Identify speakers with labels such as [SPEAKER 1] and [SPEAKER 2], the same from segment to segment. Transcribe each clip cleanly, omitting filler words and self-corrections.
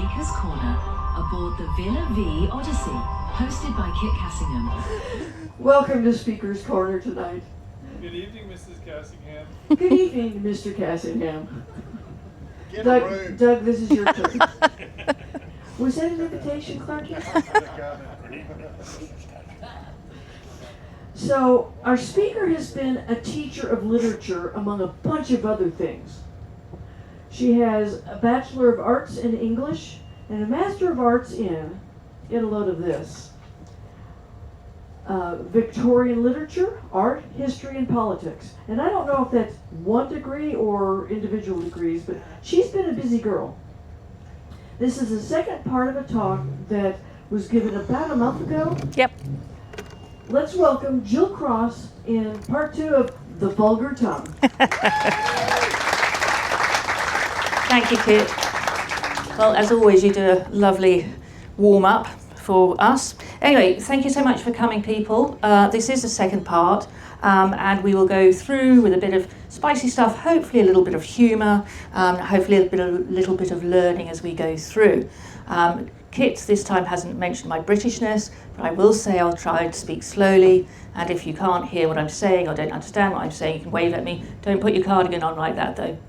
[SPEAKER 1] Speaker's Corner aboard the Villa Vie Odyssey, hosted by Kit Cassingham.
[SPEAKER 2] Welcome to Speaker's Corner tonight.
[SPEAKER 3] Good evening, Mrs. Cassingham.
[SPEAKER 2] Good evening, Mr. Cassingham.
[SPEAKER 3] Get
[SPEAKER 2] Doug,
[SPEAKER 3] a room.
[SPEAKER 2] Doug, this is your turn. Was that an invitation, Clarky? So, our speaker has been a teacher of literature among a bunch of other things. She has a Bachelor of Arts in English and a Master of Arts in, get a load of this, Victorian Literature, Art, History, and Politics. And I don't know if that's one degree or individual degrees, but she's been a busy girl. This is the second part of a talk that was given about a month ago.
[SPEAKER 4] Yep.
[SPEAKER 2] Let's welcome Gill Cross in part 2 of The Vulgar Tongue.
[SPEAKER 4] Thank you, Kit. Well, as always, you do a lovely warm-up for us. Anyway, thank you so much for coming, people. This is the second part, and we will go through with a bit of spicy stuff, hopefully a little bit of humour, hopefully a little bit of learning as we go through. Kit this time hasn't mentioned my Britishness, but I will say I'll try to speak slowly, and if you can't hear what I'm saying or don't understand what I'm saying, you can wave at me. Don't put your cardigan on like that, though.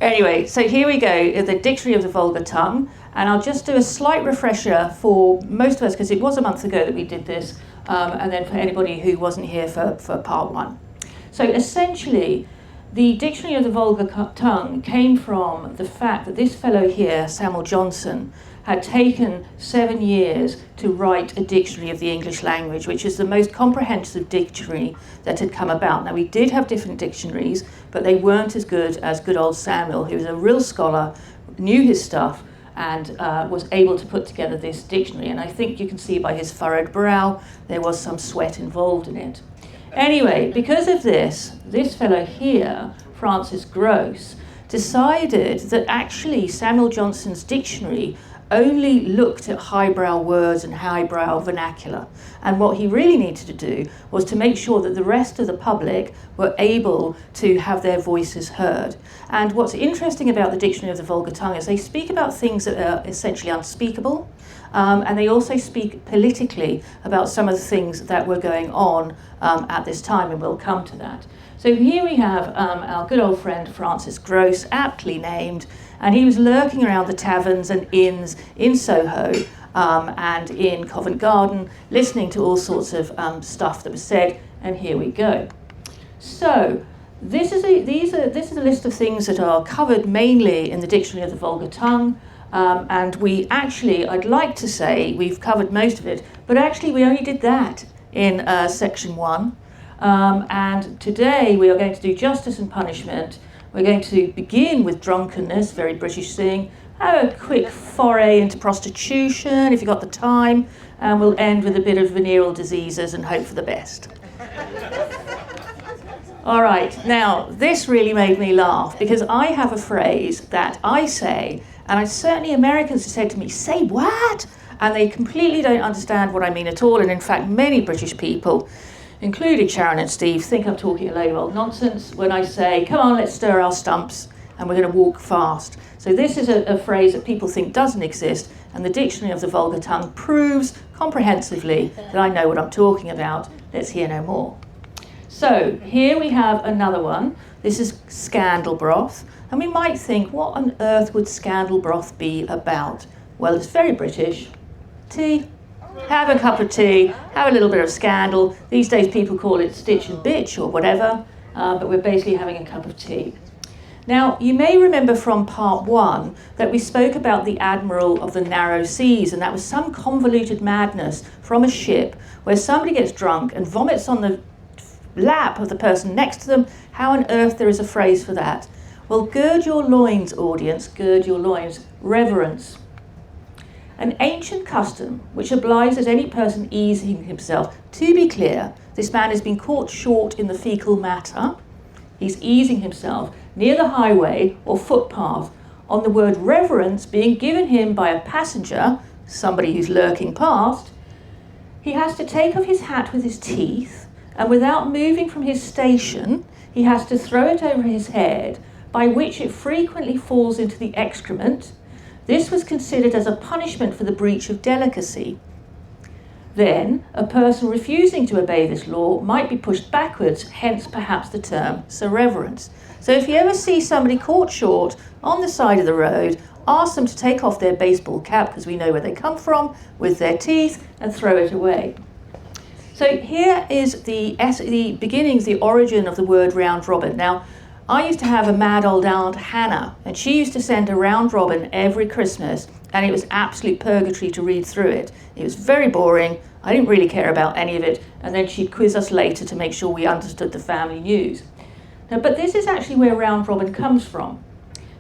[SPEAKER 4] Anyway, so here we go, the Dictionary of the Vulgar Tongue, and I'll just do a slight refresher for most of us, because it was a month ago that we did this, and then for anybody who wasn't here for part 1. So essentially, the Dictionary of the Vulgar Tongue came from the fact that this fellow here, Samuel Johnson, had taken 7 years to write a dictionary of the English language, which is the most comprehensive dictionary that had come about. Now, we did have different dictionaries, but they weren't as good as good old Samuel, who was a real scholar, knew his stuff, and was able to put together this dictionary. And I think you can see by his furrowed brow, there was some sweat involved in it. Anyway, because of this fellow here, Francis Gross, decided that actually Samuel Johnson's dictionary only looked at highbrow words and highbrow vernacular. And what he really needed to do was to make sure that the rest of the public were able to have their voices heard. And what's interesting about the Dictionary of the Vulgar Tongue is they speak about things that are essentially unspeakable, and they also speak politically about some of the things that were going on at this time, and we'll come to that. So here we have our good old friend Francis Gross, aptly named, and he was lurking around the taverns and inns in Soho and in Covent Garden, listening to all sorts of stuff that was said, and here we go. So this is a list of things that are covered mainly in the Dictionary of the Vulgar Tongue, and I'd like to say we've covered most of it, but actually we only did that in section 1. And today we are going to do justice and punishment. We're going to begin with drunkenness, very British thing, have a quick foray into prostitution if you've got the time, and we'll end with a bit of venereal diseases and hope for the best. All right, now this really made me laugh because I have a phrase that I say, and certainly Americans have said to me, "Say what?" And they completely don't understand what I mean at all, and in fact many British people, including Sharon and Steve, think I'm talking a load of old nonsense when I say, "Come on, let's stir our stumps, and we're going to walk fast." So this is a phrase that people think doesn't exist, and the Dictionary of the Vulgar Tongue proves comprehensively that I know what I'm talking about. Let's hear no more. So here we have another one. This is scandal broth, and we might think, what on earth would scandal broth be about? Well, it's very British. Tea. Have a cup of tea, have a little bit of scandal. These days people call it stitch and bitch or whatever, but we're basically having a cup of tea. Now, you may remember from part 1 that we spoke about the Admiral of the Narrow Seas, and that was some convoluted madness from a ship where somebody gets drunk and vomits on the lap of the person next to them. How on earth there is a phrase for that? Well, gird your loins, audience, gird your loins. Reverence. An ancient custom which obliges any person easing himself. To be clear, this man has been caught short in the fecal matter. He's easing himself near the highway or footpath on the word reverence being given him by a passenger, somebody who's lurking past. He has to take off his hat with his teeth, and without moving from his station, he has to throw it over his head by which it frequently falls into the excrement. This was considered as a punishment for the breach of delicacy. Then, a person refusing to obey this law might be pushed backwards, hence perhaps the term surreverence. So if you ever see somebody caught short on the side of the road, ask them to take off their baseball cap, because we know where they come from, with their teeth, and throw it away. So here is the beginnings, the origin of the word round robin. Now, I used to have a mad old aunt, Hannah, and she used to send a round robin every Christmas, and it was absolute purgatory to read through it. It was very boring. I didn't really care about any of it, and then she'd quiz us later to make sure we understood the family news. Now, but this is actually where round robin comes from.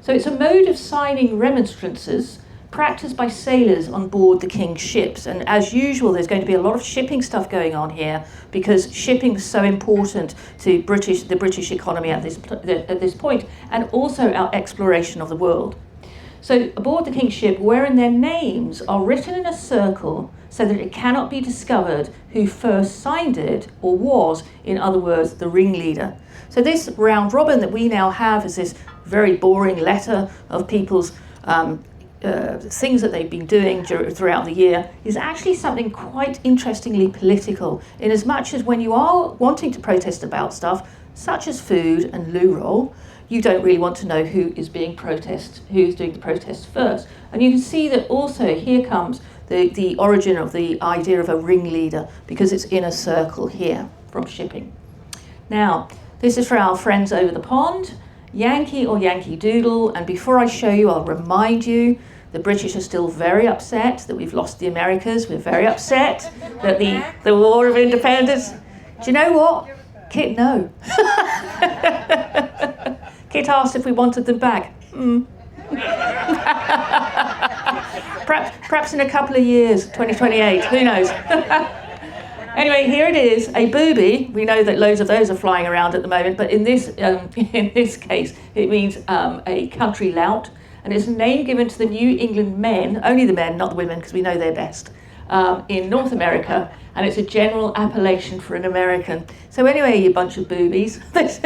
[SPEAKER 4] So it's a mode of signing remonstrances practiced by sailors on board the king's ships. And as usual, there's going to be a lot of shipping stuff going on here, because shipping is so important to the British economy at this point, and also our exploration of the world. So aboard the king's ship, wherein their names are written in a circle so that it cannot be discovered who first signed it, or was, in other words, the ringleader. So this round robin that we now have is this very boring letter of people's things that they've been doing throughout the year, is actually something quite interestingly political, in as much as when you are wanting to protest about stuff, such as food and loo roll, you don't really want to know who's doing the protest first. And you can see that also here comes the origin of the idea of a ringleader, because it's in a circle here from shipping. Now, this is for our friends over the pond, Yankee or Yankee Doodle, and before I show you, I'll remind you the British are still very upset that we've lost the Americas. We're very upset that the War of Independence. Do you know what? Kit, no. Kit asked if we wanted them back. Perhaps in a couple of years, 2028, who knows? Anyway, here it is, a booby. We know that loads of those are flying around at the moment, but in this case, it means a country lout, and it's a name given to the New England men, only the men, not the women, because we know they're best, in North America, and it's a general appellation for an American. So anyway, you bunch of boobies, this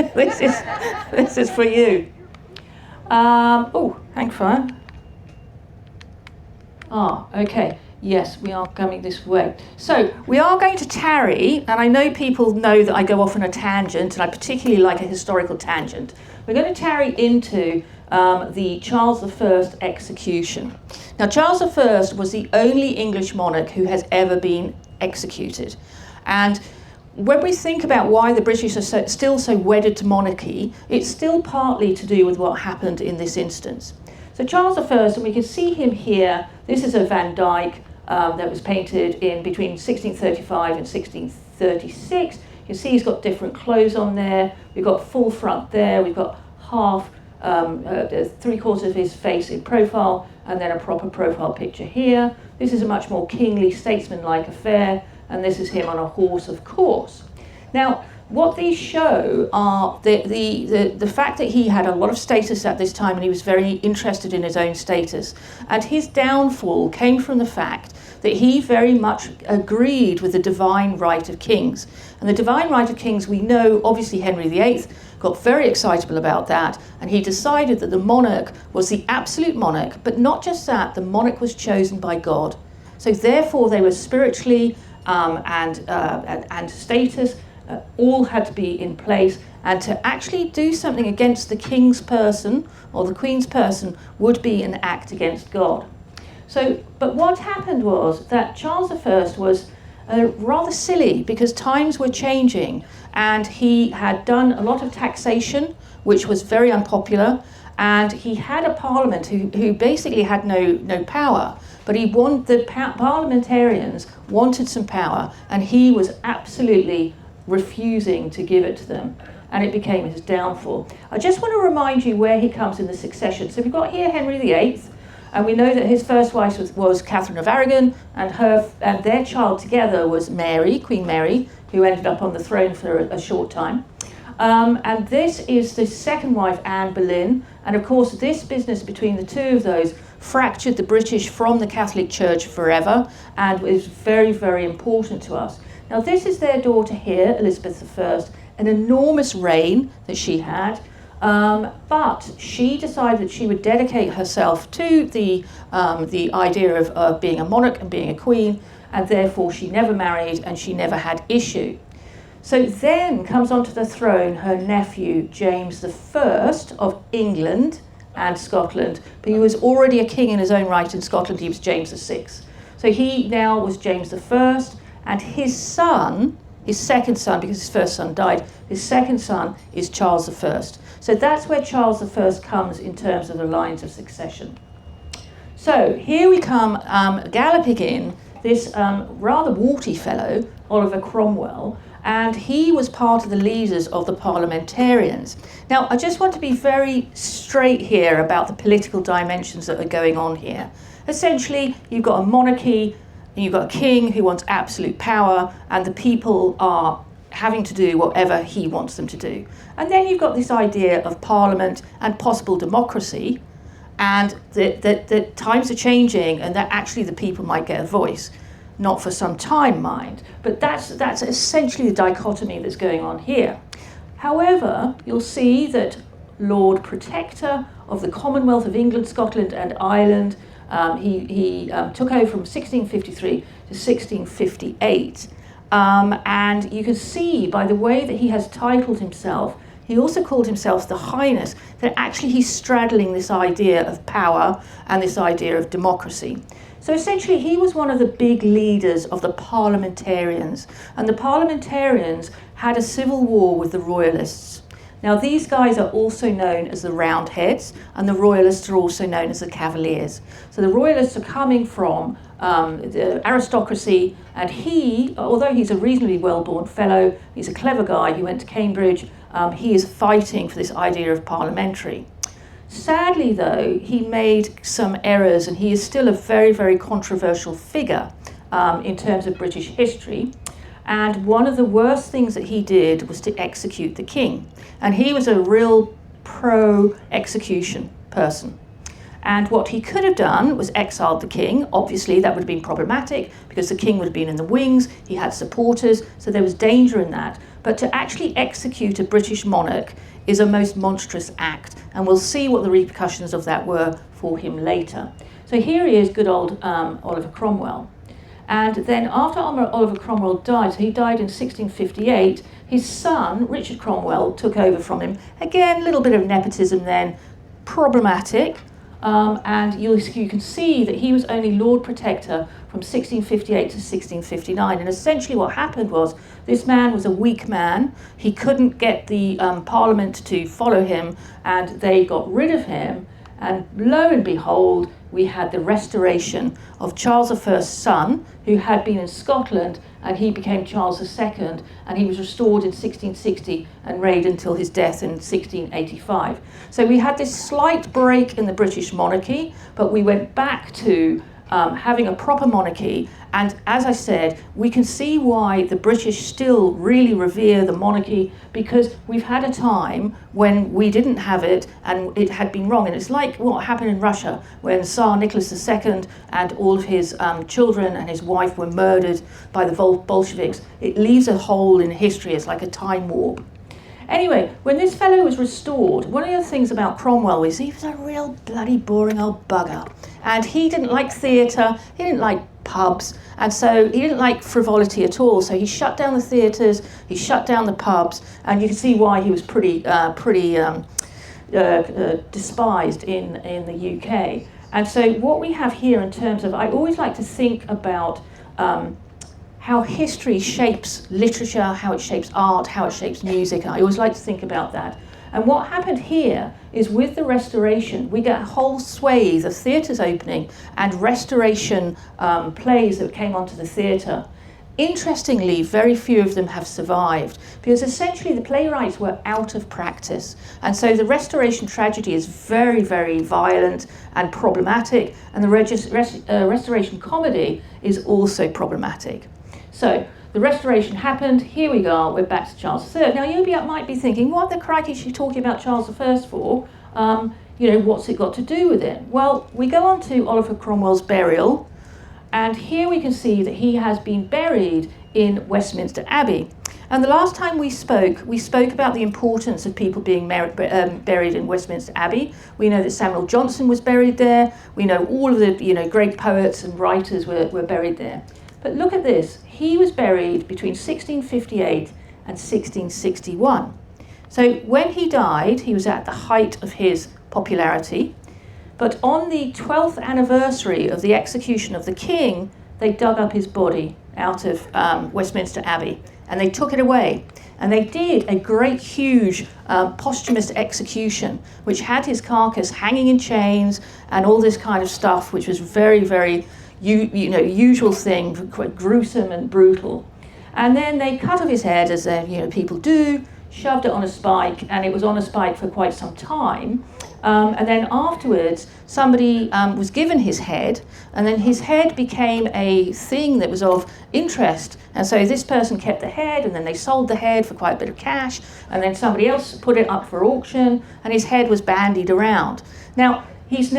[SPEAKER 4] is for you. Hang fire. Okay. Yes, we are coming this way. So we are going to tarry, and I know people know that I go off on a tangent, and I particularly like a historical tangent. We're going to tarry into the Charles I execution. Now, Charles I was the only English monarch who has ever been executed. And when we think about why the British are still so wedded to monarchy, it's still partly to do with what happened in this instance. So Charles I, and we can see him here, this is a Van Dyck, that was painted in between 1635 and 1636. You can see he's got different clothes on there. We've got full front there. We've got half, 3/4 of his face in profile, and then a proper profile picture here. This is a much more kingly, statesman-like affair, and this is him on a horse, of course. Now, what these show are the fact that he had a lot of status at this time, and he was very interested in his own status. And his downfall came from the fact that he very much agreed with the divine right of kings. And the divine right of kings, we know, obviously Henry VIII got very excitable about that, and he decided that the monarch was the absolute monarch, but not just that, the monarch was chosen by God. So therefore they were spiritually and status, all had to be in place, and to actually do something against the king's person or the queen's person would be an act against God. So, but what happened was that Charles I was rather silly, because times were changing, and he had done a lot of taxation, which was very unpopular, and he had a parliament who basically had no power, but the parliamentarians wanted some power, and he was absolutely refusing to give it to them, and it became his downfall. I just want to remind you where he comes in the succession. So we've got here Henry VIII, and we know that his first wife was Catherine of Aragon, and their child together was Mary, Queen Mary, who ended up on the throne for a short time. And this is the second wife, Anne Boleyn, and of course this business between the two of those fractured the British from the Catholic Church forever, and is very, very important to us. Now this is their daughter here, Elizabeth I, an enormous reign that she had. But she decided that she would dedicate herself to the idea of being a monarch and being a queen, and therefore she never married and she never had issue. So then comes onto the throne her nephew, James I of England and Scotland, but he was already a king in his own right in Scotland. He was James VI. So he now was James I, and his son, his second son, because his first son died, his second son is Charles I. So that's where Charles I comes in terms of the lines of succession. So here we come galloping in this rather warty fellow, Oliver Cromwell, and he was part of the leaders of the parliamentarians. Now, I just want to be very straight here about the political dimensions that are going on here. Essentially, you've got a monarchy, and you've got a king who wants absolute power, and the people are having to do whatever he wants them to do. And then you've got this idea of parliament and possible democracy, and that times are changing, and that actually the people might get a voice. Not for some time, mind, but that's essentially the dichotomy that's going on here. However, you'll see that Lord Protector of the Commonwealth of England, Scotland and Ireland, he took over from 1653 to 1658, and you can see by the way that he has titled himself, he also called himself the Highness, that actually he's straddling this idea of power and this idea of democracy. So essentially he was one of the big leaders of the parliamentarians, and the parliamentarians had a civil war with the royalists. Now these guys are also known as the Roundheads, and the royalists are also known as the Cavaliers. So the royalists are coming from the aristocracy, and he, although he's a reasonably well-born fellow, he's a clever guy, he went to Cambridge, he is fighting for this idea of parliamentary. Sadly, though, he made some errors, and he is still a very, very controversial figure in terms of British history. And one of the worst things that he did was to execute the king. And he was a real pro-execution person. And what he could have done was exiled the king. Obviously, that would have been problematic because the king would have been in the wings, he had supporters, so there was danger in that. But to actually execute a British monarch is a most monstrous act, and we'll see what the repercussions of that were for him later. So here he is, good old Oliver Cromwell. And then after Oliver Cromwell died, so he died in 1658, his son, Richard Cromwell, took over from him. Again, a little bit of nepotism then, problematic. And you can see that he was only Lord Protector from 1658 to 1659. And essentially what happened was this man was a weak man. He couldn't get the Parliament to follow him, and they got rid of him. And lo and behold, we had the restoration of Charles I's son, who had been in Scotland, and he became Charles II, and he was restored in 1660 and reigned until his death in 1685. So we had this slight break in the British monarchy, but we went back to having a proper monarchy, and as I said, we can see why the British still really revere the monarchy, because we've had a time when we didn't have it and it had been wrong. And it's like what happened in Russia when Tsar Nicholas II and all of his children and his wife were murdered by the Bolsheviks. It leaves a hole in history. It's like a time warp. Anyway, when this fellow was restored, one of the other things about Cromwell was he was a real bloody boring old bugger. And he didn't like theatre, he didn't like pubs, and so he didn't like frivolity at all. So he shut down the theatres, he shut down the pubs, and you can see why he was pretty despised in the UK. And so what we have here in terms of, I always like to think about how history shapes literature, how it shapes art, how it shapes music. I always like to think about that. And what happened here is with the Restoration, we get a whole swathe of theatres opening and Restoration plays that came onto the theatre. Interestingly, very few of them have survived because essentially the playwrights were out of practice. And so the Restoration tragedy is very, very violent and problematic, and the Restoration comedy is also problematic. So the Restoration happened, here we go, we're back to Charles III. Now you might be thinking, what the crikey is she talking about Charles I for? What's it got to do with it? Well, we go on to Oliver Cromwell's burial, and here we can see that he has been buried in Westminster Abbey. And the last time we spoke about the importance of people being buried in Westminster Abbey. We know that Samuel Johnson was buried there. We know all of the great poets and writers were buried there. But look at this. He was buried between 1658 and 1661. So when he died, he was at the height of his popularity. But on the 12th anniversary of the execution of the king, they dug up his body out of Westminster Abbey, and they took it away. And they did a great, huge posthumous execution, which had his carcass hanging in chains and all this kind of stuff, which was very, very usual thing, quite gruesome and brutal. And then they cut off his head, as people do, shoved it on a spike, and it was on a spike for quite some time. And then afterwards, somebody was given his head, and then his head became a thing that was of interest. And so this person kept the head, and then they sold the head for quite a bit of cash, and then somebody else put it up for auction, and his head was bandied around. Now, his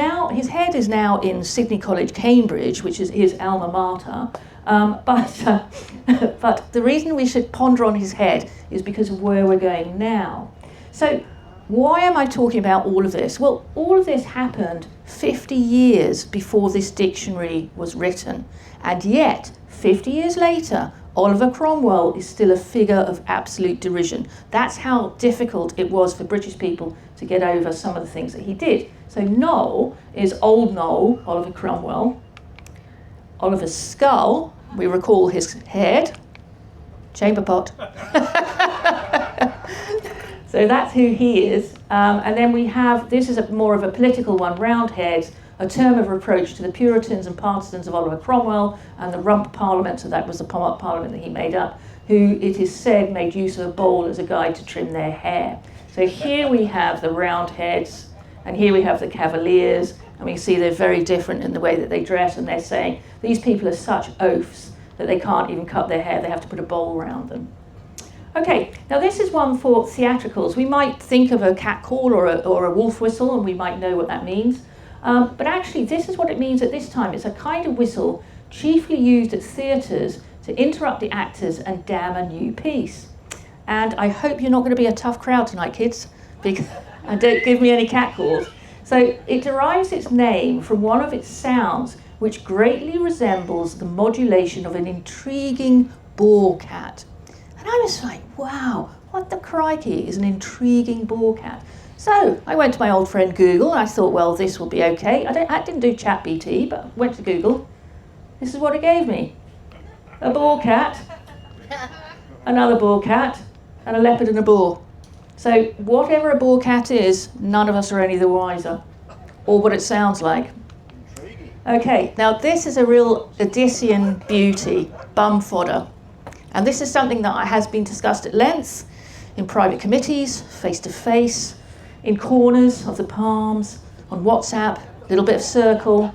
[SPEAKER 4] head is now in Sydney College, Cambridge, which is his alma mater. But the reason we should ponder on his head is because of where we're going now. So why am I talking about all of this? Well, all of this happened 50 years before this dictionary was written. And yet, 50 years later, Oliver Cromwell is still a figure of absolute derision. That's how difficult it was for British people to get over some of the things that he did. So Noel is Old Noel, Oliver Cromwell. Oliver's skull, we recall his head, chamber pot. So that's who he is. And then we have, this is more of a political one, Roundheads, a term of reproach to the Puritans and partisans of Oliver Cromwell and the Rump Parliament, so that was the Parliament that he made up, who it is said made use of a bowl as a guide to trim their hair. So here we have the Roundheads, and here we have the Cavaliers, and we see they're very different in the way that they dress, and they're saying these people are such oafs that they can't even cut their hair, they have to put a bowl around them. Okay, now this is one for theatricals. We might think of a cat call or a wolf whistle, and we might know what that means. But actually, this is what it means at this time. It's a kind of whistle chiefly used at theatres to interrupt the actors and damn a new piece. And I hope you're not going to be a tough crowd tonight, kids, and don't give me any cat calls. So it derives its name from one of its sounds, which greatly resembles the modulation of an intriguing boar cat. And I was like, wow, what the crikey is an intriguing boar cat? So I went to my old friend Google, and I thought, well, this will be okay. I didn't do ChatBT, but went to Google. This is what it gave me. A boar cat, another boar cat, and a leopard and a boar. So whatever a boar cat is, none of us are any the wiser, or what it sounds like. Okay, now this is a real Odyssean beauty, bum fodder. And this is something that has been discussed at length in private committees, face-to-face, in corners of the palms, on WhatsApp, a little bit of circle.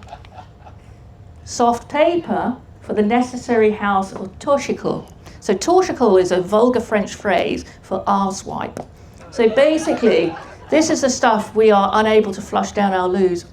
[SPEAKER 4] Soft paper for the necessary house of torchicle. So torchicle is a vulgar French phrase for arsewipe. So basically, this is the stuff we are unable to flush down our loos.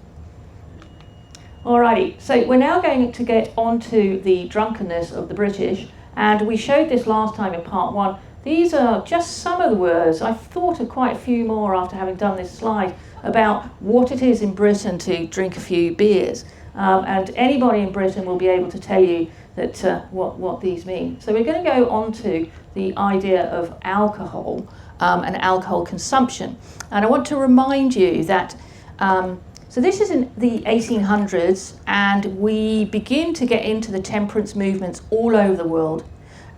[SPEAKER 4] Alrighty, so we're now going to get onto the drunkenness of the British, and we showed this last time in part one. These are just some of the words. I've thought of quite a few more after having done this slide about what it is in Britain to drink a few beers. And anybody in Britain will be able to tell you that what these mean. So we're going to go on to the idea of alcohol and alcohol consumption. And I want to remind you that, so this is in the 1800s, and we begin to get into the temperance movements all over the world.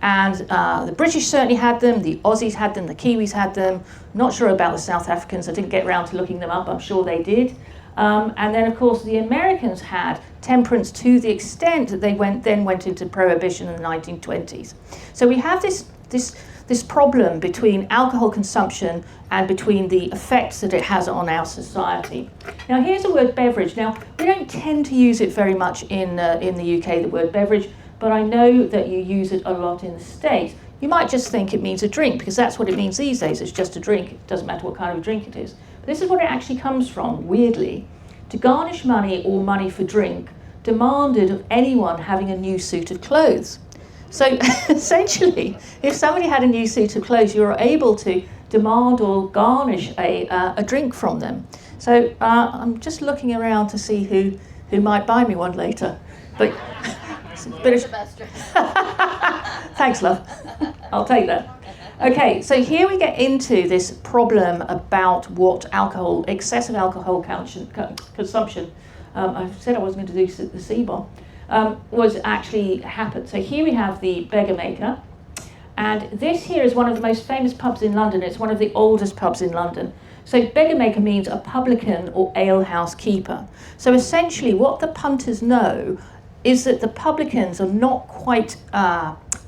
[SPEAKER 4] And the British certainly had them, the Aussies had them, the Kiwis had them. Not sure about the South Africans, I didn't get around to looking them up, I'm sure they did. And then of course the Americans had temperance to the extent that they then went into prohibition in the 1920s. So we have this problem between alcohol consumption and between the effects that it has on our society. Now here's the word beverage. Now we don't tend to use it very much in the UK, the word beverage, but I know that you use it a lot in the States. You might just think it means a drink, because that's what it means these days. It's just a drink. It doesn't matter what kind of drink it is. But this is what it actually comes from, weirdly. To garnish money or money for drink demanded of anyone having a new suit of clothes. So essentially, if somebody had a new suit of clothes, you were able to demand or garnish a drink from them. So I'm just looking around to see who might buy me one later. But it's a bit of... Thanks, love. I'll take that. Okay, so here we get into this problem about what excessive alcohol consumption, I said I wasn't going to do the C-bomb, was actually happened. So here we have the Beggar Maker, and this here is one of the most famous pubs in London. It's one of the oldest pubs in London. So Beggar Maker means a publican or alehouse keeper. So essentially what the punters know is that the publicans are not quite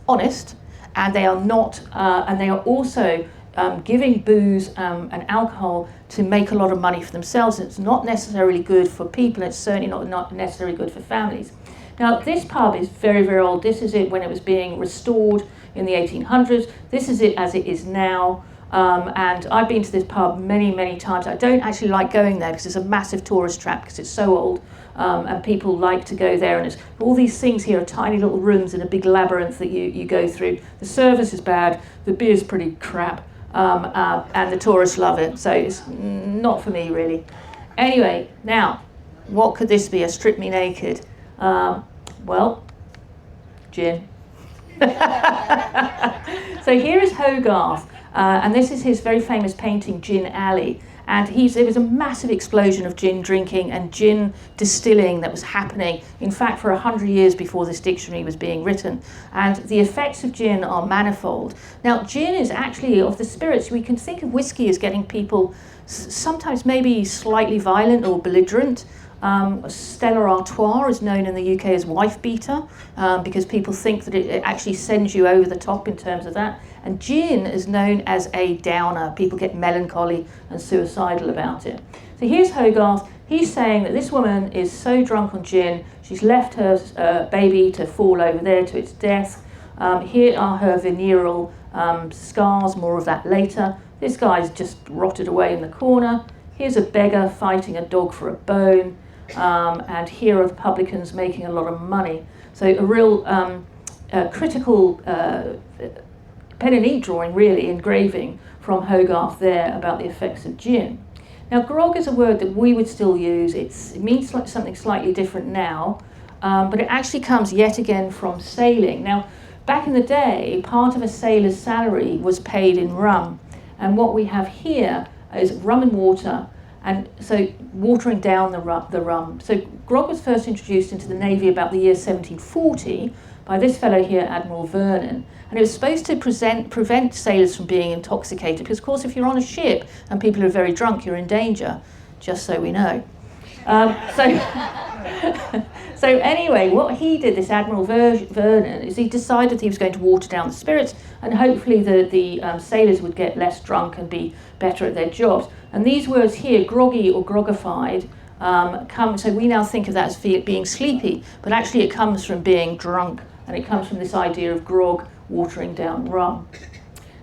[SPEAKER 4] honest, and they are not, and they are also giving booze and alcohol to make a lot of money for themselves. It's not necessarily good for people. It's certainly not necessarily good for families. Now, this pub is very, very old. This is it when it was being restored in the 1800s. This is it as it is now. And I've been to this pub many, many times. I don't actually like going there because it's a massive tourist trap because it's so old. And people like to go there, and it's all these things here are tiny little rooms in a big labyrinth that you go through. The service is bad, the beer's pretty crap, and the tourists love it, so it's not for me really. Anyway, now, what could this be? A strip me naked? Well, gin. So here is Hogarth, and this is his very famous painting, Gin Alley. And there was a massive explosion of gin drinking and gin distilling that was happening, in fact, for 100 years before this dictionary was being written. And the effects of gin are manifold. Now, gin is actually, of the spirits, we can think of whiskey as getting people sometimes maybe slightly violent or belligerent. Stella Artois is known in the UK as wife beater because people think that it actually sends you over the top in terms of that. And gin is known as a downer. People get melancholy and suicidal about it. So here's Hogarth. He's saying that this woman is so drunk on gin, she's left her baby to fall over there to its death. Here are her venereal scars, more of that later. This guy's just rotted away in the corner. Here's a beggar fighting a dog for a bone. And here are the publicans making a lot of money. So a real critical pen and ink drawing, really, engraving from Hogarth there about the effects of gin. Now, grog is a word that we would still use. It means something slightly different now, but it actually comes yet again from sailing. Now, back in the day, part of a sailor's salary was paid in rum, and what we have here is rum and water, and so watering down the rum. So grog was first introduced into the Navy about the year 1740 by this fellow here, Admiral Vernon. And it was supposed to prevent sailors from being intoxicated, because, of course, if you're on a ship and people are very drunk, you're in danger, just so we know. So anyway, what he did, this Admiral Vernon, is he decided he was going to water down the spirits, and hopefully the sailors would get less drunk and be better at their jobs. And these words here, groggy or grogified, come, so we now think of that as being sleepy, but actually it comes from being drunk, and it comes from this idea of grog, watering down rum.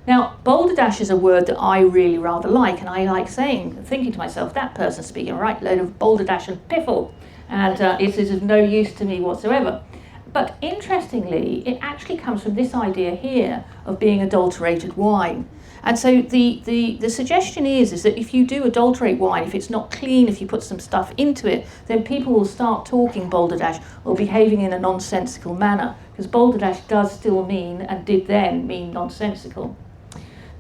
[SPEAKER 4] Now, balderdash is a word that I really rather like, and I like thinking to myself, that person's speaking a right load of balderdash and piffle, and it is of no use to me whatsoever. But interestingly, it actually comes from this idea here of being adulterated wine. And so the suggestion is that if you do adulterate wine, if it's not clean, if you put some stuff into it, then people will start talking balderdash or behaving in a nonsensical manner, because balderdash does still mean, and did then mean, nonsensical.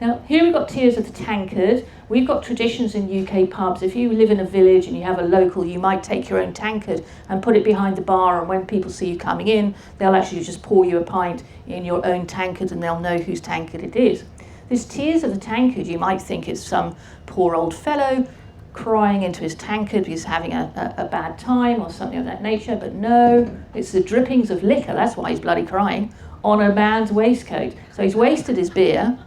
[SPEAKER 4] Now, here we've got Tears of the Tankard. We've got traditions in UK pubs. If you live in a village and you have a local, you might take your own tankard and put it behind the bar, and when people see you coming in, they'll actually just pour you a pint in your own tankard, and they'll know whose tankard it is. This Tears of the Tankard, you might think it's some poor old fellow crying into his tankard because he's having a bad time or something of that nature, but no, it's the drippings of liquor, that's why he's bloody crying, on a man's waistcoat. So he's wasted his beer,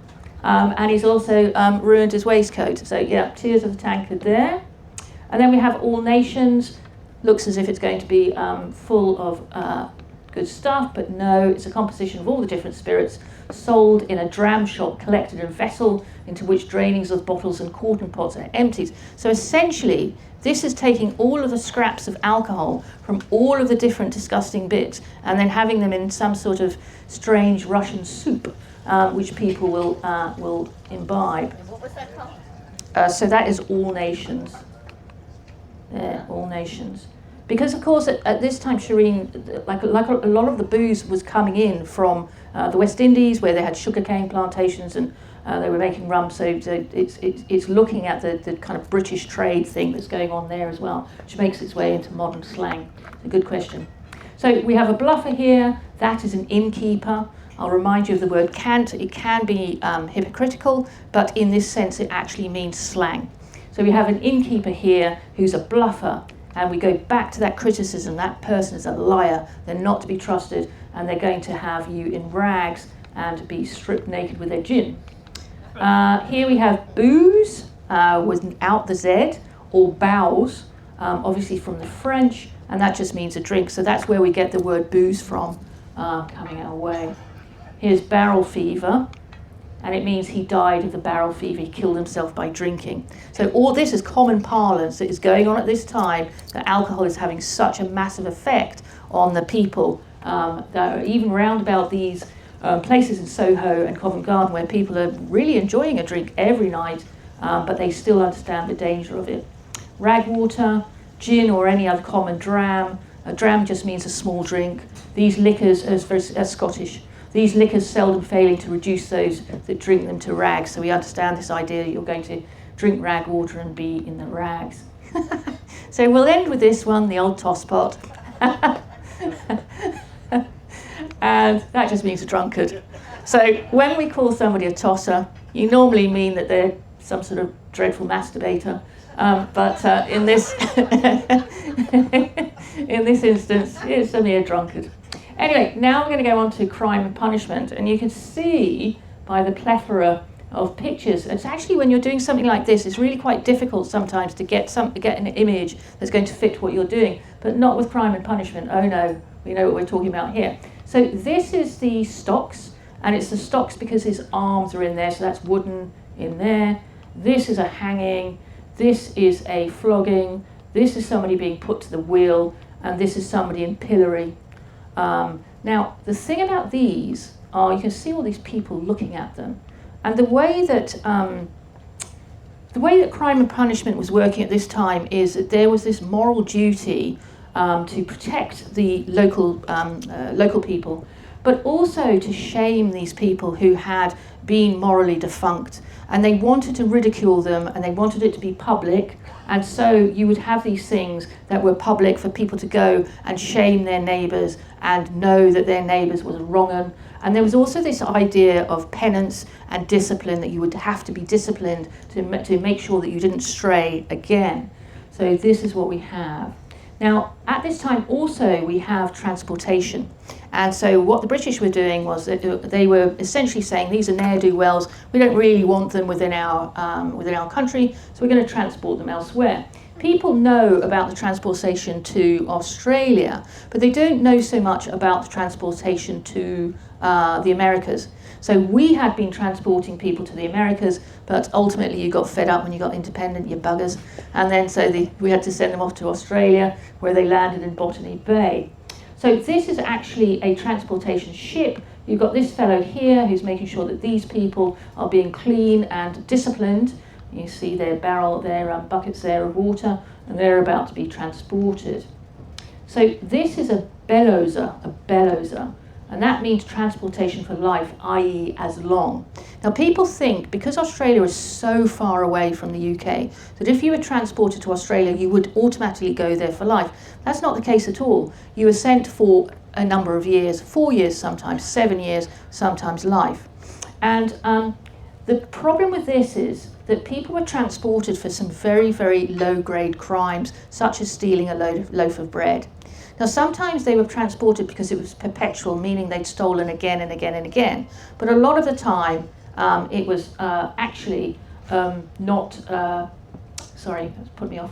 [SPEAKER 4] and he's also ruined his waistcoat. So yeah, Tears of the Tankard there. And then we have All Nations. Looks as if it's going to be full of good stuff, but no, it's a composition of all the different spirits sold in a dram shop, collected in a vessel into which drainings of bottles and corten pots are emptied. So essentially, this is taking all of the scraps of alcohol from all of the different disgusting bits and then having them in some sort of strange Russian soup, which people will imbibe.
[SPEAKER 5] What was that called?
[SPEAKER 4] So that is All Nations. Yeah, All Nations. Because of course at this time, Shireen, like a lot of the booze was coming in from the West Indies, where they had sugarcane plantations and they were making rum. So it's looking at the kind of British trade thing that's going on there as well, which makes its way into modern slang. It's a good question. So we have a bluffer here. That is an innkeeper. I'll remind you of the word cant. It can be hypocritical, but in this sense it actually means slang. So we have an innkeeper here who's a bluffer, and we go back to that criticism. That person is a liar. They're not to be trusted, and they're going to have you in rags and be stripped naked with their gin. Here we have booze without the Z, or bows, obviously from the French, and that just means a drink. So that's where we get the word booze from coming our way. Here's barrel fever, and it means he died of the barrel fever. He killed himself by drinking. So all this is common parlance that is going on at this time, that alcohol is having such a massive effect on the people that are even round about these places in Soho and Covent Garden, where people are really enjoying a drink every night, but they still understand the danger of it. Ragwater, gin, or any other common dram. A dram just means a small drink. These liquors, as Scottish, these liquors seldom failing to reduce those that drink them to rags. So we understand this idea that you're going to drink rag water and be in the rags. So we'll end with this one, the old tosspot. And that just means a drunkard. So when we call somebody a tosser, you normally mean that they're some sort of dreadful masturbator. But in this in this instance, it's a mere drunkard. Anyway, now we're going to go on to crime and punishment, and you can see by the plethora of pictures, it's actually when you're doing something like this, it's really quite difficult sometimes to get an image that's going to fit what you're doing, but not with crime and punishment. Oh no, we know what we're talking about here. So this is the stocks, and it's the stocks because his arms are in there, so that's wooden in there. This is a hanging, this is a flogging, this is somebody being put to the wheel, and this is somebody in pillory. Now, the thing about these are you can see all these people looking at them, and the way that crime and punishment was working at this time is that there was this moral duty to protect the local people, but also to shame these people who had been morally defunct, and they wanted to ridicule them, and they wanted it to be public. And so you would have these things that were public for people to go and shame their neighbours and know that their neighbours was wrong 'un. And there was also this idea of penance and discipline, that you would have to be disciplined to make sure that you didn't stray again. So this is what we have. Now, at this time also we have transportation. And so what the British were doing was that they were essentially saying, these are ne'er-do-wells, we don't really want them within our country, so we're going to transport them elsewhere. People know about the transportation to Australia, but they don't know so much about the transportation to the Americas. So we had been transporting people to the Americas, but ultimately you got fed up when you got independent, you buggers. And then so we had to send them off to Australia, where they landed in Botany Bay. So this is actually a transportation ship. You've got this fellow here who's making sure that these people are being clean and disciplined. You see their buckets there of water, and they're about to be transported. So this is a bellozer, and that means transportation for life, i.e. as long. Now people think, because Australia is so far away from the UK, that if you were transported to Australia, you would automatically go there for life. That's not the case at all. You were sent for a number of years, 4 years sometimes, 7 years, sometimes life. And the problem with this is that people were transported for some very, very low-grade crimes, such as stealing a loaf of bread. Now, sometimes they were transported because it was perpetual, meaning they'd stolen again and again and again. But a lot of the time, it was actually not... sorry, that's put me off.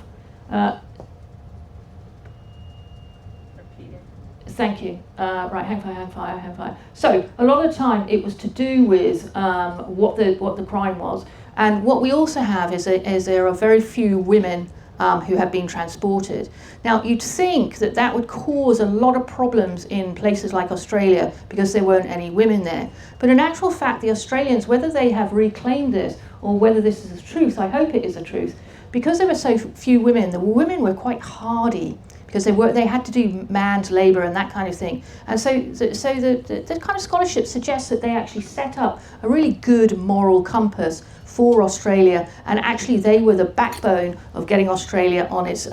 [SPEAKER 4] Thank you. Right, hang fire. So a lot of the time it was to do with what the crime was, and what we also have is there are very few women who have been transported. Now you'd think that would cause a lot of problems in places like Australia because there weren't any women there. But in actual fact, the Australians, whether they have reclaimed this or whether this is the truth, I hope it is the truth, because there were so few women, the women were quite hardy, because they had to do man's labour and that kind of thing. And so the kind of scholarship suggests that they actually set up a really good moral compass for Australia, and actually they were the backbone of getting Australia on its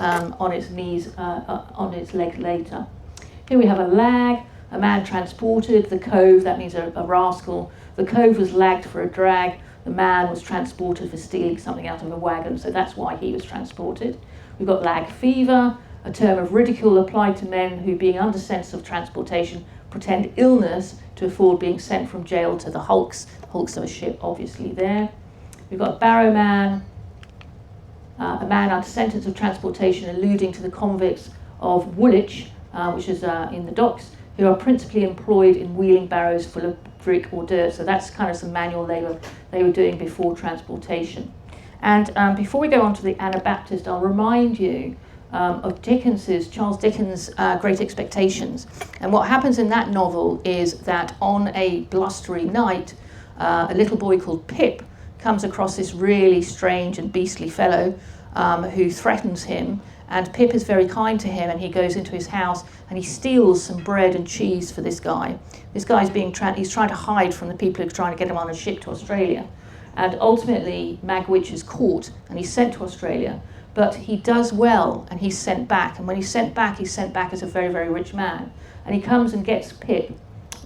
[SPEAKER 4] knees, on its legs later. Here we have a lag, a man transported, the cove, that means a rascal. The cove was lagged for a drag, the man was transported for stealing something out of a wagon, so that's why he was transported. We've got lag fever, a term of ridicule applied to men who, being under sense of transportation, pretend illness to afford being sent from jail to the hulks of a ship, obviously there. We've got barrow man, a man under sentence of transportation, alluding to the convicts of Woolwich, which is in the docks, who are principally employed in wheeling barrows full of brick or dirt. So that's kind of some manual labour they were doing before transportation. And before we go on to the Anabaptist, I'll remind you of Charles Dickens' Great Expectations. And what happens in that novel is that on a blustery night, a little boy called Pip comes across this really strange and beastly fellow who threatens him, and Pip is very kind to him, and he goes into his house and he steals some bread and cheese for this guy. This guy's he's trying to hide from the people who are trying to get him on a ship to Australia. And ultimately, Magwitch is caught and he's sent to Australia. But he does well and he's sent back. And when he's sent back as a very, very rich man. And he comes and gets Pip,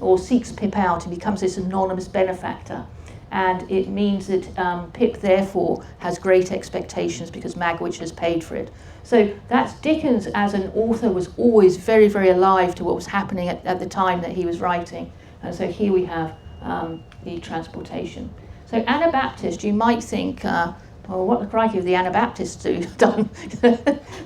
[SPEAKER 4] or seeks Pip out, and becomes this anonymous benefactor. And it means that Pip, therefore, has great expectations because Magwitch has paid for it. So that's Dickens, as an author, was always very, very alive to what was happening at the time that he was writing. And so here we have the transportation. So Anabaptist, you might think, well, what the crikey have the Anabaptists done?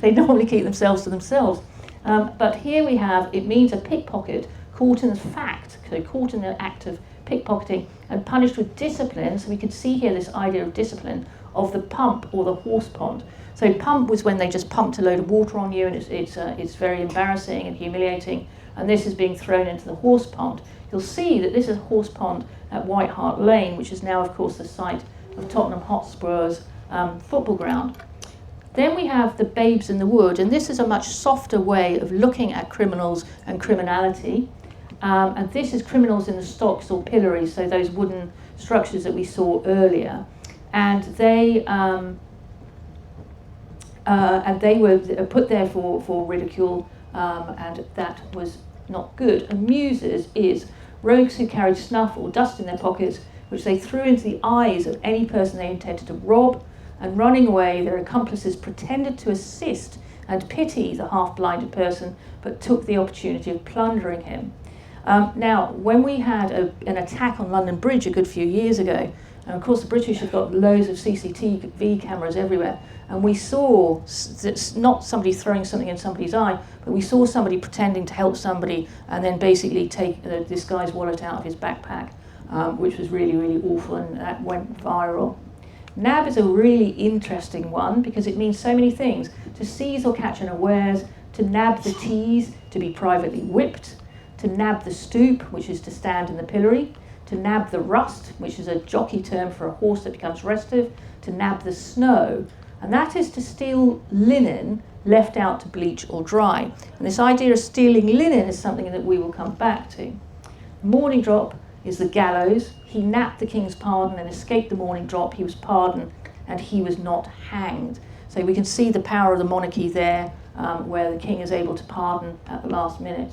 [SPEAKER 4] They normally keep themselves to themselves. But here we have, it means a pickpocket caught in the fact, so caught in the act of pickpocketing and punished with discipline. So we can see here this idea of discipline of the pump or the horse pond. So pump was when they just pumped a load of water on you, and it's very embarrassing and humiliating. And this is being thrown into the horse pond. You'll see that this is a horse pond at White Hart Lane, which is now, of course, the site of Tottenham Hotspur's football ground. Then we have the Babes in the Wood, and this is a much softer way of looking at criminals and criminality. And this is criminals in the stocks or pillories, so those wooden structures that we saw earlier. And they were put there for ridicule, and that was not good. And muses is rogues who carried snuff or dust in their pockets, which they threw into the eyes of any person they intended to rob, and running away, their accomplices pretended to assist and pity the half-blinded person, but took the opportunity of plundering him. Now, when we had an attack on London Bridge a good few years ago, and of course the British have got loads of CCTV cameras everywhere, and we saw not somebody throwing something in somebody's eye, but we saw somebody pretending to help somebody and then basically take this guy's wallet out of his backpack, which was really, really awful, and that went viral. Nab is a really interesting one because it means so many things. To seize or catch unawares, to nab the tease, to be privately whipped, to nab the stoop, which is to stand in the pillory, to nab the rust, which is a jockey term for a horse that becomes restive, to nab the snow, and that is to steal linen left out to bleach or dry. And this idea of stealing linen is something that we will come back to. Morning drop is the gallows. He napped the king's pardon and escaped the morning drop. He was pardoned and he was not hanged. So we can see the power of the monarchy there, where the king is able to pardon at the last minute.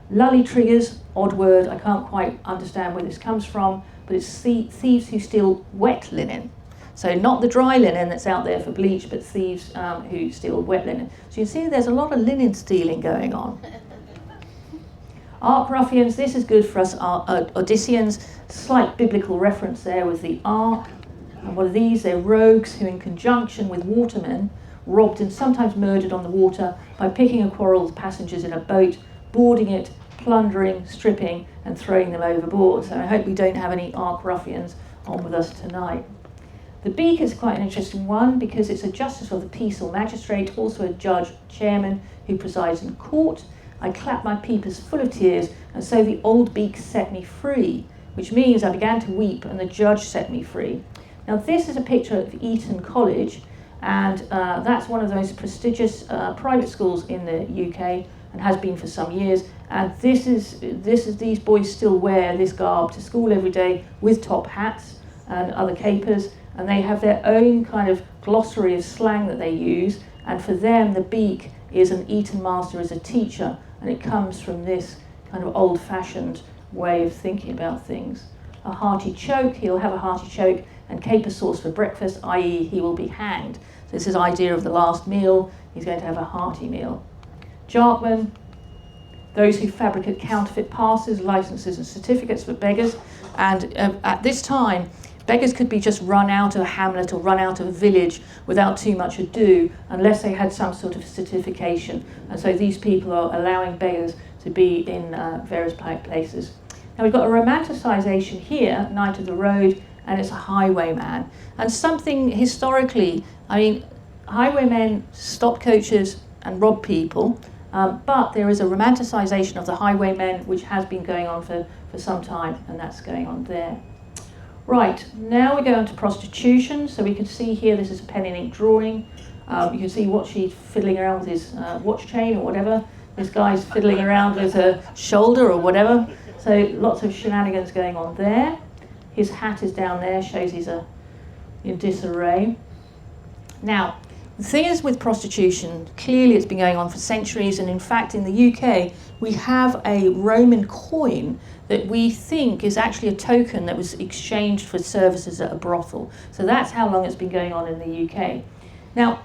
[SPEAKER 4] Lully triggers, odd word, I can't quite understand where this comes from, but it's thieves who steal wet linen. So not the dry linen that's out there for bleach, but thieves who steal wet linen. So you see there's a lot of linen stealing going on. Ark ruffians, this is good for us Odysseans. Slight biblical reference there with the ark. And what are these? They're rogues who, in conjunction with watermen, robbed and sometimes murdered on the water by picking a quarrel with passengers in a boat, boarding it, plundering, stripping, and throwing them overboard. So I hope we don't have any arch ruffians on with us tonight. The beak is quite an interesting one because it's a justice of the peace or magistrate, also a judge, chairman, who presides in court. I clapped my peepers full of tears, and so the old beak set me free, which means I began to weep, and the judge set me free. Now this is a picture of Eton College, and that's one of the most prestigious private schools in the UK, and has been for some years. And these boys still wear this garb to school every day with top hats and other capers, and they have their own kind of glossary of slang that they use. And for them, the beak is an Eton master as a teacher, and it comes from this kind of old-fashioned way of thinking about things. A hearty choke, he'll have a hearty choke, and caper sauce for breakfast, i.e. he will be hanged. So this is the idea of the last meal, he's going to have a hearty meal. Jarkman, those who fabricate counterfeit passes, licenses and certificates for beggars. And at this time, beggars could be just run out of a hamlet or run out of a village without too much ado, unless they had some sort of certification. And so these people are allowing beggars to be in various places. Now we've got a romanticisation here, Knight of the Road, and it's a highwayman. And something historically, I mean, highwaymen stop coaches and rob people, but there is a romanticisation of the highwaymen which has been going on for some time, and that's going on there. Right, now we go into prostitution. So we can see here, this is a pen and ink drawing. You can see what she's fiddling around with his watch chain or whatever. This guy's fiddling around with her shoulder or whatever. So lots of shenanigans going on there. His hat is down there, shows he's in disarray. Now, the thing is with prostitution, clearly it's been going on for centuries, and in fact in the UK we have a Roman coin that we think is actually a token that was exchanged for services at a brothel. So that's how long it's been going on in the UK. Now,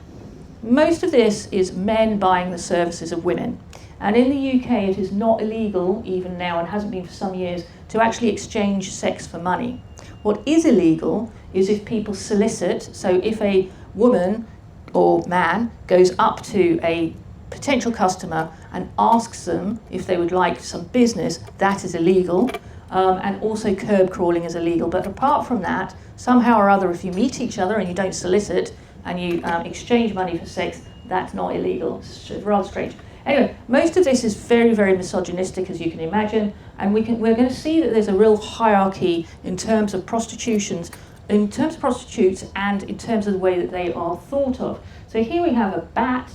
[SPEAKER 4] most of this is men buying the services of women. And in the UK it is not illegal, even now, and hasn't been for some years, to actually exchange sex for money. What is illegal is if people solicit, so if a woman or man goes up to a potential customer and asks them if they would like some business, that is illegal. And also curb crawling is illegal. But apart from that, somehow or other, if you meet each other and you don't solicit and you exchange money for sex, that's not illegal. It's rather strange. Anyway, most of this is very, very misogynistic, as you can imagine, and we're going to see that there's a real hierarchy in terms of prostitutes and in terms of the way that they are thought of. So here we have a bat,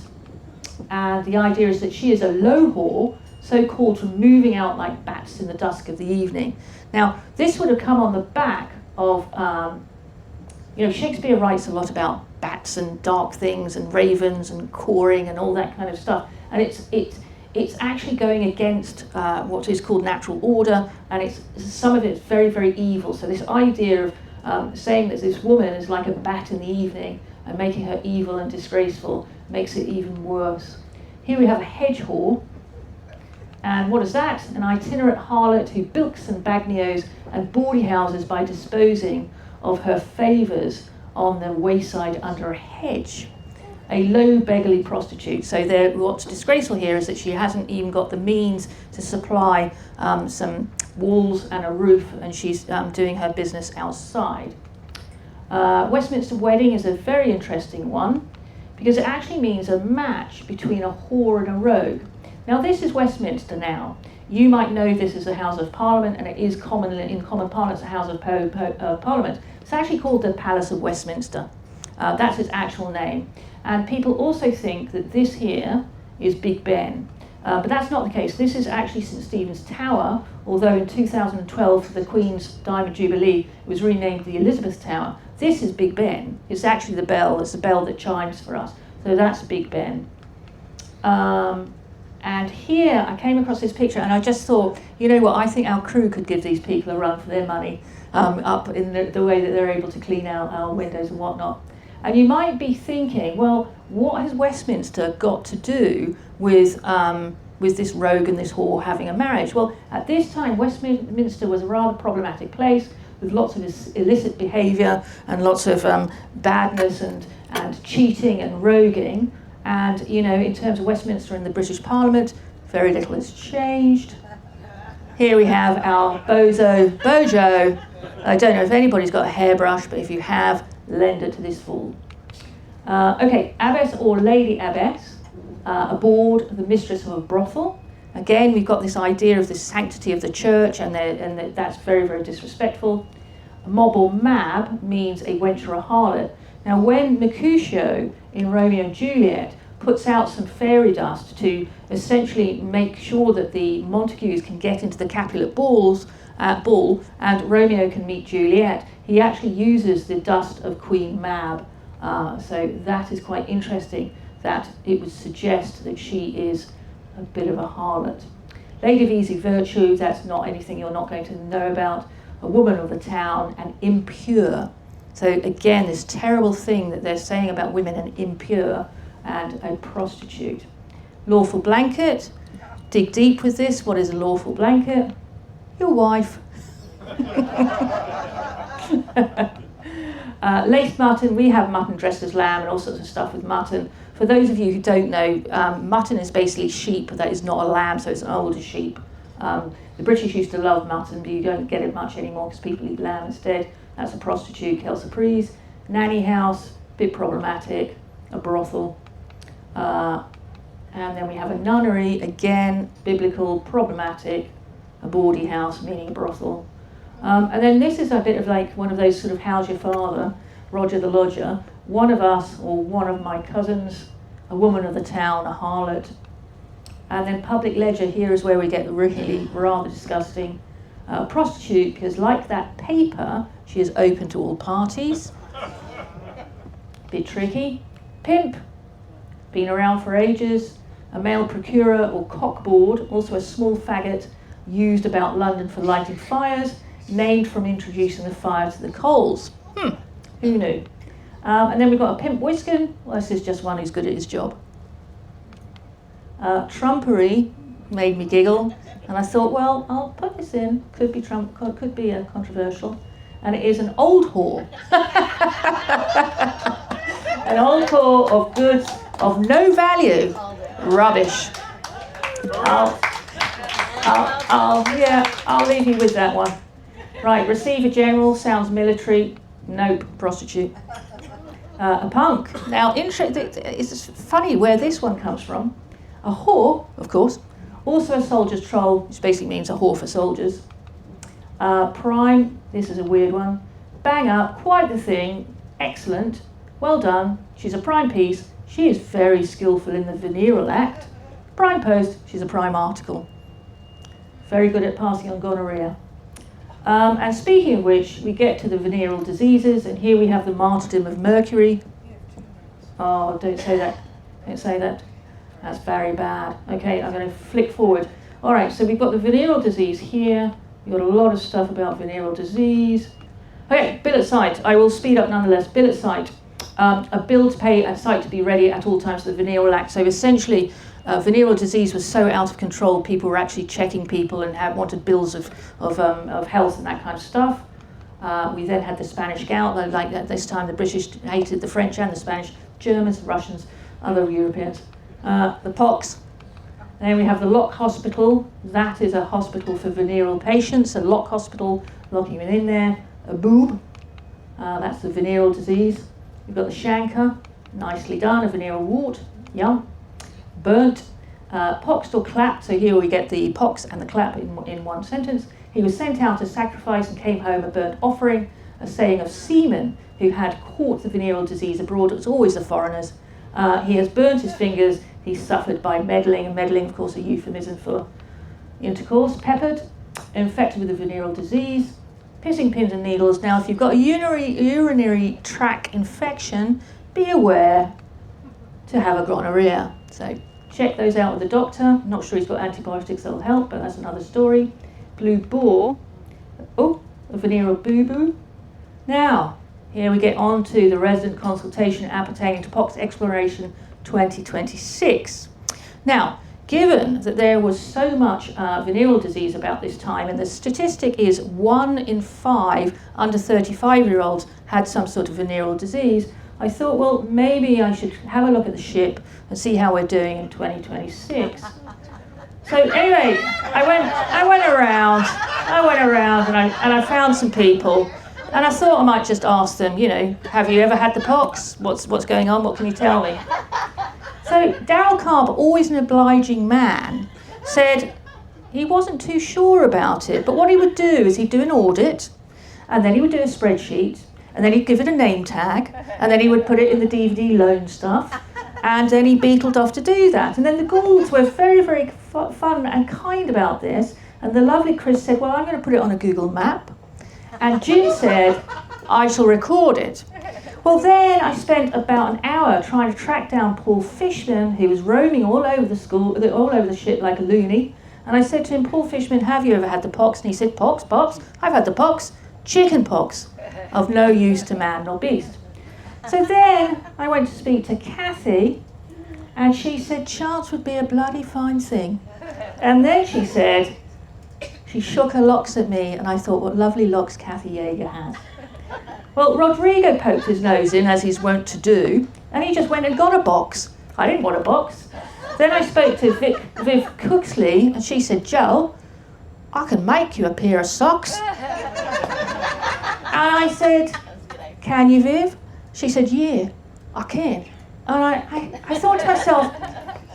[SPEAKER 4] and the idea is that she is a low whore, so called from moving out like bats in the dusk of the evening. Now, this would have come on the back of, Shakespeare writes a lot about bats and dark things and ravens and cawing and all that kind of stuff. And it's actually going against what is called natural order, and some of it's very, very evil. So this idea of saying that this woman is like a bat in the evening and making her evil and disgraceful makes it even worse. Here we have a hedge whore, and what is that? An itinerant harlot who bilks and bagnios and bawdy houses by disposing of her favours on the wayside under a hedge. A low beggarly prostitute. So what's disgraceful here is that she hasn't even got the means to supply some walls and a roof, and she's doing her business outside. Westminster wedding is a very interesting one because it actually means a match between a whore and a rogue. Now this is Westminster now. You might know this as the House of Parliament, and it is commonly in common parlance a House of Parliament. It's actually called the Palace of Westminster. That's its actual name. And people also think that this here is Big Ben. But that's not the case. This is actually St Stephen's Tower, although in 2012 for the Queen's Diamond Jubilee it was renamed the Elizabeth Tower. This is Big Ben. It's actually the bell. It's the bell that chimes for us. So that's Big Ben. And here I came across this picture and I just thought, you know what, I think our crew could give these people a run for their money up in the way that they're able to clean out our windows and whatnot. And you might be thinking, well, what has Westminster got to do with this rogue and this whore having a marriage? Well, at this time, Westminster was a rather problematic place with lots of illicit behaviour and lots of badness and cheating and roguing. And, in terms of Westminster and the British Parliament, Very little has changed. Here we have our Bojo. I don't know if anybody's got a hairbrush, but if you have, lend it to this fool. Okay, abbess or lady abbess, aboard the mistress of a brothel. Again, we've got this idea of the sanctity of the church, and that's very, very disrespectful. A mob or mab means a wench or a harlot. Now, when Mercutio in Romeo and Juliet puts out some fairy dust to essentially make sure that the Montagues can get into the Capulet ball and Romeo can meet Juliet, he actually uses the dust of Queen Mab. So that is quite interesting, that it would suggest that she is a bit of a harlot. Lady of easy virtue, that's not anything you're not going to know about. A woman of the town, and impure. So again, this terrible thing that they're saying about women, and impure, and a prostitute. Lawful blanket. Dig deep with this. What is a lawful blanket? Your wife. Laced mutton. We have mutton dressed as lamb and all sorts of stuff with mutton. For those of you who don't know, mutton is basically sheep that is not a lamb, so it's an older sheep. The British used to love mutton, but you don't get it much anymore because people eat lamb instead. That's a prostitute, Kelsurprise. Nanny house, bit problematic. A brothel. And then we have a nunnery, again, biblical, problematic. A bawdy house, meaning a brothel. And then this is a bit of like one of those sort of how's your father, Roger the lodger. One of us, or one of my cousins, a woman of the town, a harlot. And then public ledger, here is where we get really rather disgusting. Prostitute, because like that paper, she is open to all parties. Bit tricky. Pimp, been around for ages. A male procurer or cockboard, also a small faggot used about London for lighting fires, named from introducing the fire to the coals. Who knew? And then we've got a pimp whisken. Well, this is just one who's good at his job. Trumpery made me giggle, and I thought, well, I'll put this in. Could be could be controversial, and it is an old whore. An old whore of goods of no value, rubbish. I'll leave you with that one. Right, receiver general sounds military. Nope, prostitute. A punk. Now, it's funny where this one comes from. A whore, of course, also a soldier's troll, which basically means a whore for soldiers. Prime, this is a weird one. Bang up, quite the thing, excellent, well done. She's a prime piece. She is very skillful in the venereal act. Prime post, she's a prime article. Very good at passing on gonorrhea. And speaking of which, we get to the venereal diseases, and here we have the martyrdom of Mercury. Oh, don't say that. Don't say that. That's very bad. Okay, I'm going to flick forward. All right, so we've got the venereal disease here. We've got a lot of stuff about venereal disease. Okay, bill at site. I will speed up nonetheless. Bill at site. A bill to pay at site to be ready at all times for the venereal act. So essentially, venereal disease was so out of control, people were actually checking people and wanted bills of health and that kind of stuff. We then had the Spanish gout, though like that this time the British hated the French and the Spanish, Germans, Russians, other Europeans. The pox. And then we have the Lock Hospital. That is a hospital for venereal patients. A Lock Hospital, locking them in there. A boob. That's the venereal disease. We've got the chancre. Nicely done. A venereal wart. Yum. Burnt. Poxed or clapped. So here we get the pox and the clap in one sentence. He was sent out to sacrifice and came home a burnt offering. A saying of seamen who had caught the venereal disease abroad. It was always the foreigners. He has burnt his fingers. He's suffered by meddling, and meddling, of course, a euphemism for intercourse. Peppered, infected with a venereal disease, pissing pins and needles. Now, if you've got a urinary tract infection, be aware to have a gonorrhea. So check those out with the doctor. Not sure he's got antibiotics that'll help, but that's another story. Blue boar. Oh, a venereal boo-boo. Now, here we get on to the resident consultation appertaining to pox exploration 2026. Now, given that there was so much venereal disease about this time, and the statistic is 1 in 5 under 35-year-olds had some sort of venereal disease, I thought, well, maybe I should have a look at the ship and see how we're doing in 2026. So anyway, I went around and I found some people, and I thought I might just ask them, you know, have you ever had the pox? What's going on? What can you tell me? So Darrell Carp, always an obliging man, said he wasn't too sure about it, but what he would do is he'd do an audit, and then he would do a spreadsheet, and then he'd give it a name tag, and then he would put it in the DVD loan stuff, and then he beetled off to do that. And then the Goulds were very, very fun and kind about this, and the lovely Chris said, well, I'm going to put it on a Google map, and Jim said, I shall record it. Well, then I spent about an hour trying to track down Paul Fishman, who was roaming all over the school, all over the ship like a loony. And I said to him, Paul Fishman, have you ever had the pox? And he said, pox? I've had the pox. Chicken pox, of no use to man nor beast. So then I went to speak to Kathy, and she said, chance would be a bloody fine thing. And then she said, she shook her locks at me, and I thought, what lovely locks Kathy Yeager has. Well, Rodrigo poked his nose in, as he's wont to do, and he just went and got a box. I didn't want a box. Then I spoke to Viv Cooksley, and she said, Joe, I can make you a pair of socks. And I said, can you, Viv? She said, yeah, I can. And I thought to myself,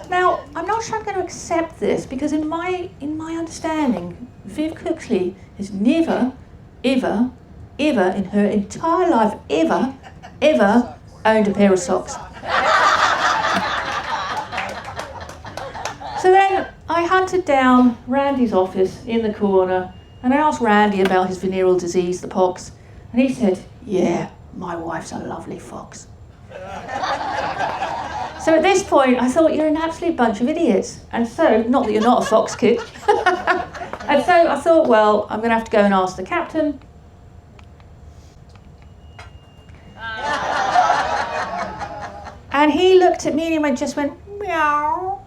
[SPEAKER 4] now, I'm not sure I'm going to accept this, because in my understanding, Viv Cooksley has never, ever in her entire life, ever owned a pair of socks. So then I hunted down Randy's office in the corner, and I asked Randy about his venereal disease, the pox, and he said, yeah, my wife's a lovely fox. So at this point, I thought, you're an absolute bunch of idiots. And so, not that you're not a fox kid. And so I thought, well, I'm going to have to go and ask the captain. And he looked at me and he just went, meow.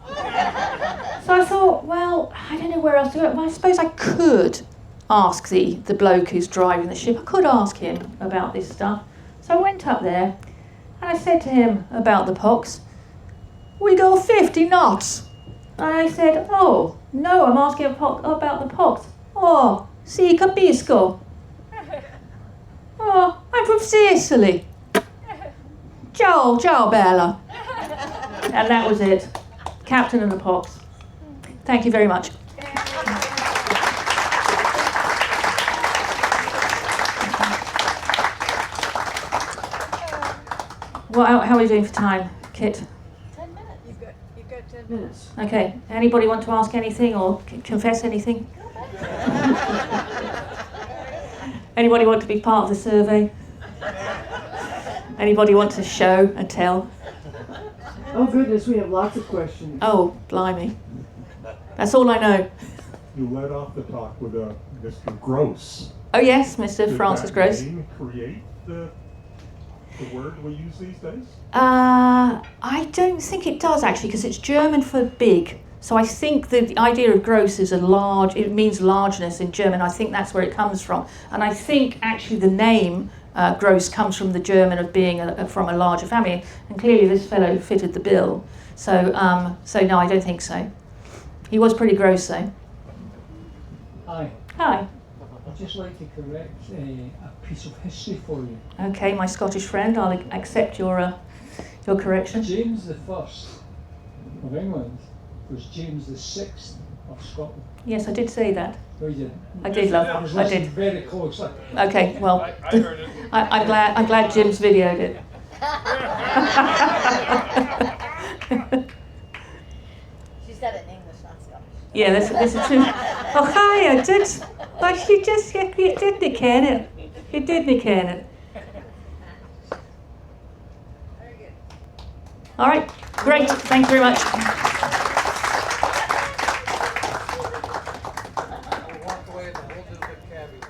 [SPEAKER 4] So I thought, well, I don't know where else to go. Well, I suppose I could ask the bloke who's driving the ship. I could ask him about this stuff. So I went up there and I said to him about the pox, we go 50 knots. And I said, oh, no, I'm asking about the pox. Oh, si capisco. Oh, I'm from Sicily. Ciao, Bella. And that was it. Captain and the pox. Thank you very much. Well, how are we doing for time, Kit?
[SPEAKER 5] 10 minutes. You've got 10 minutes.
[SPEAKER 4] Okay. Anybody want to ask anything or confess anything? Anybody want to be part of the survey? Anybody want to show and tell?
[SPEAKER 2] Oh goodness, we have lots of questions.
[SPEAKER 4] Oh, blimey. That's all I know.
[SPEAKER 6] You led off the talk with Mr. Gross.
[SPEAKER 4] Oh yes, Mr.
[SPEAKER 6] Did
[SPEAKER 4] Francis
[SPEAKER 6] that
[SPEAKER 4] Gross.
[SPEAKER 6] name create the word we use these days?
[SPEAKER 4] I don't think it does actually, because it's German for big. So I think the idea of gross is it means largeness in German. I think that's where it comes from. And I think actually the name gross comes from the German of being from a larger family. And clearly this fellow fitted the bill. So no, I don't think so. He was pretty gross though.
[SPEAKER 7] Hi.
[SPEAKER 4] Hi.
[SPEAKER 7] I'd just like to correct a piece of history for you.
[SPEAKER 4] Okay, my Scottish friend, I'll accept your correction.
[SPEAKER 7] James the First of England was James the Sixth of Scotland.
[SPEAKER 4] Yes, I did say that.
[SPEAKER 7] No, you didn't.
[SPEAKER 4] I did, love.
[SPEAKER 7] I was
[SPEAKER 4] I
[SPEAKER 7] listening
[SPEAKER 4] did.
[SPEAKER 7] very closely.
[SPEAKER 4] Okay, well,
[SPEAKER 3] I heard it.
[SPEAKER 4] I'm glad Jim's videoed it.
[SPEAKER 5] She said it in English, not Scottish.
[SPEAKER 4] Yeah, this is true. Oh, hi, I did. But you didn't ken it. You didn't ken it.
[SPEAKER 5] Very good.
[SPEAKER 4] All right, great. Thank you very much.
[SPEAKER 3] Walk away with a whole different cabbie.